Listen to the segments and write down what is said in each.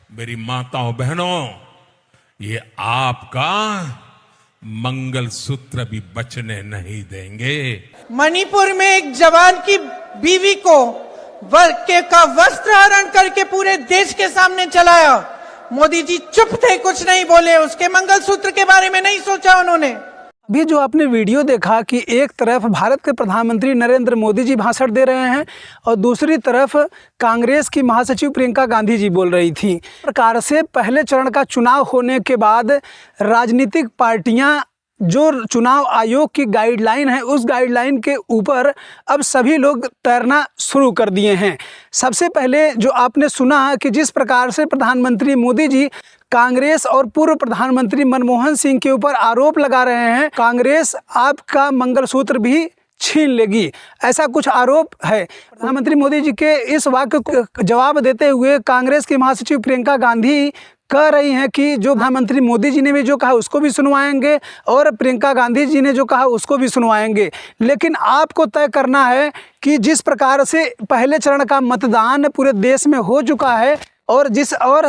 मेरी माताओं बहनों, ये आपका मंगलसूत्र भी बचने नहीं देंगे। मणिपुर में एक जवान की बीवी को का वस्त्र हरण करके पूरे देश के सामने चलाया। मोदी जी चुप थे, कुछ नहीं बोले। उसके मंगलसूत्र के बारे में नहीं सोचा उन्होंने। अभी जो आपने वीडियो देखा कि एक तरफ भारत के प्रधानमंत्री नरेंद्र मोदी जी भाषण दे रहे हैं और दूसरी तरफ कांग्रेस की महासचिव प्रियंका गांधी जी बोल रही थी। इस प्रकार से पहले चरण का चुनाव होने के बाद राजनीतिक पार्टियां जो चुनाव आयोग की गाइडलाइन है उस गाइडलाइन के ऊपर अब सभी लोग तैरना शुरू कर दिए हैं। सबसे पहले जो आपने सुना कि जिस प्रकार से प्रधानमंत्री मोदी जी कांग्रेस और पूर्व प्रधानमंत्री मनमोहन सिंह के ऊपर आरोप लगा रहे हैं, कांग्रेस आपका मंगलसूत्र भी छीन लेगी, ऐसा कुछ आरोप है। प्रधानमंत्री मोदी जी के इस वाक्य को जवाब देते हुए कांग्रेस की महासचिव प्रियंका गांधी कह रही हैं कि जो प्रधानमंत्री मोदी जी ने भी जो कहा उसको भी सुनवाएंगे और प्रियंका गांधी जी ने जो कहा उसको भी सुनवाएंगे। लेकिन आपको तय करना है कि जिस प्रकार से पहले चरण का मतदान पूरे देश में हो चुका है और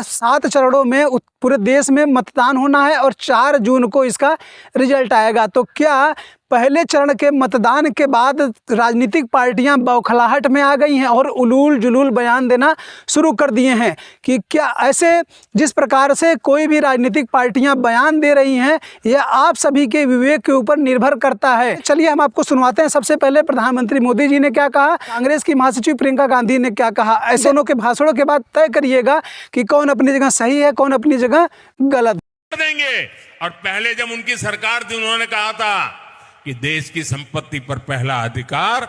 7 चरणों में पूरे देश में मतदान होना है और 4 जून को इसका रिजल्ट आएगा, तो क्या पहले चरण के मतदान के बाद राजनीतिक पार्टियां बौखलाहट में आ गई हैं और उलूल जुलूल बयान देना शुरू कर दिए हैं कि क्या ऐसे जिस प्रकार से कोई भी राजनीतिक पार्टियां बयान दे रही हैं यह आप सभी के विवेक के ऊपर निर्भर करता है। चलिए हम आपको सुनवाते हैं। सबसे पहले प्रधानमंत्री मोदी जी ने क्या कहा, कांग्रेस की महासचिव प्रियंका गांधी ने क्या कहा। ऐसे दोनों के भाषणों के बाद तय करिएगा कि कौन अपनी जगह सही है, कौन अपनी जगह गलत देंगे। और पहले जब उनकी सरकार थी उन्होंने कहा था कि देश की संपत्ति पर पहला अधिकार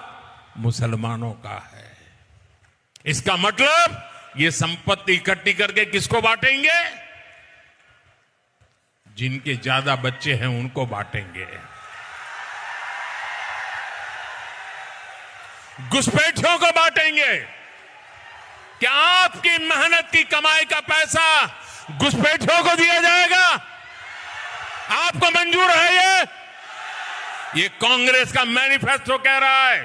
मुसलमानों का है। इसका मतलब ये संपत्ति इकट्ठी करके किसको बांटेंगे? जिनके ज्यादा बच्चे हैं उनको बांटेंगे। घुसपैठियों को बांटेंगे। क्या आपकी मेहनत की कमाई का पैसा घुसपैठियों को दिया जाएगा? आपको मंजूर है? ये कांग्रेस का मैनिफेस्टो कह रहा है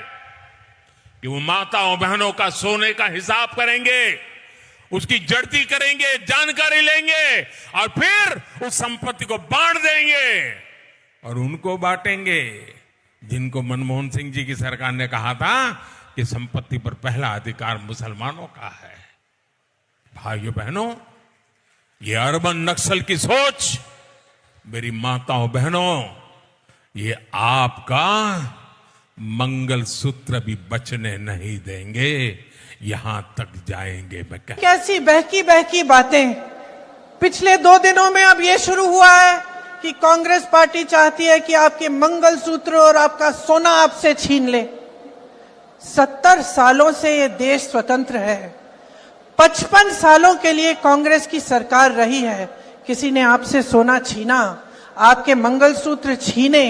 कि वो माताओं बहनों का सोने का हिसाब करेंगे, उसकी जड़ती करेंगे, जानकारी लेंगे और फिर उस संपत्ति को बांट देंगे। और उनको बांटेंगे जिनको मनमोहन सिंह जी की सरकार ने कहा था कि संपत्ति पर पहला अधिकार मुसलमानों का है। भाइयों बहनों, ये अर्बन नक्सल की सोच, मेरी माताओं बहनों, ये आपका मंगलसूत्र भी बचने नहीं देंगे। यहां तक जाएंगे। कैसी बहकी बहकी बातें। पिछले 2 दिनों में अब ये शुरू हुआ है कि कांग्रेस पार्टी चाहती है कि आपके मंगलसूत्र और आपका सोना आपसे छीन ले। 70 सालों से ये देश स्वतंत्र है। 55 सालों के लिए कांग्रेस की सरकार रही है। किसी ने आपसे सोना छीना? आपके मंगलसूत्र छीने?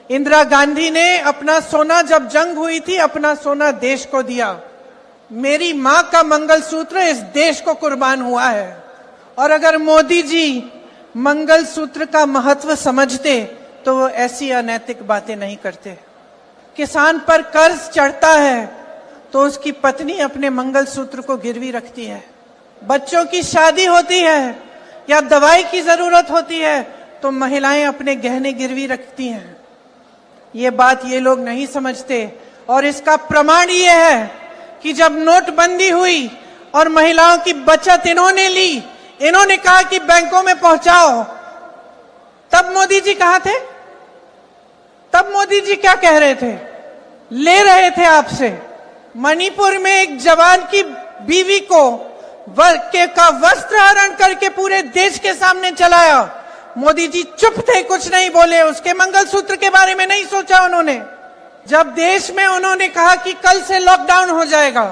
इंदिरा गांधी ने अपना सोना, जब जंग हुई थी, अपना सोना देश को दिया। मेरी मां का मंगलसूत्र इस देश को कुर्बान हुआ है। और अगर मोदी जी मंगलसूत्र का महत्व समझते तो वो ऐसी अनैतिक बातें नहीं करते। किसान पर कर्ज चढ़ता है तो उसकी पत्नी अपने मंगलसूत्र को गिरवी रखती है। बच्चों की शादी होती है या दवाई की जरूरत होती है तो महिलाएं अपने गहने गिरवी रखती हैं। ये बात ये लोग नहीं समझते। और इसका प्रमाण ये है कि जब नोटबंदी हुई और महिलाओं की बचत इन्होंने ली, इन्होंने कहा कि बैंकों में पहुंचाओ, तब मोदी जी कहां थे? तब मोदी जी क्या कह रहे थे? ले रहे थे आपसे। मणिपुर में एक जवान की बीवी को का वस्त्र हरण करके पूरे देश के सामने चलाया। मोदी जी चुप थे, कुछ नहीं बोले। उसके मंगलसूत्र के बारे में नहीं सोचा उन्होंने। जब देश में उन्होंने कहा कि कल से लॉकडाउन हो जाएगा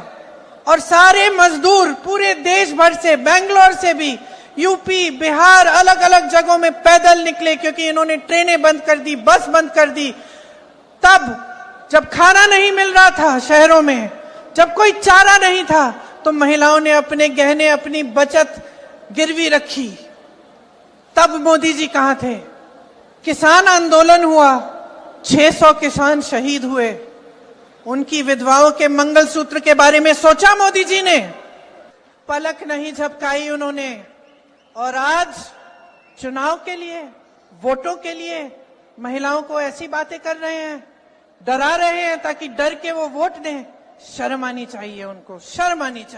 और सारे मजदूर पूरे देश भर से, बेंगलोर से भी, यूपी, बिहार, अलग अलग जगहों में पैदल निकले क्योंकि इन्होंने ट्रेनें बंद कर दी, बस बंद कर दी। तब जब खाना नहीं मिल रहा था शहरों में, जब कोई चारा नहीं था, तो महिलाओं ने अपने गहने, अपनी बचत गिरवी रखी। तब मोदी जी कहां थे? किसान आंदोलन हुआ, 600 किसान शहीद हुए। उनकी विधवाओं के मंगलसूत्र के बारे में सोचा मोदी जी ने? पलक नहीं झपकाई उन्होंने। और आज चुनाव के लिए, वोटों के लिए महिलाओं को ऐसी बातें कर रहे हैं, डरा रहे हैं ताकि डर के वो वोट दें। शर्म आनी चाहिए उनको, शर्म आनी चाहिए।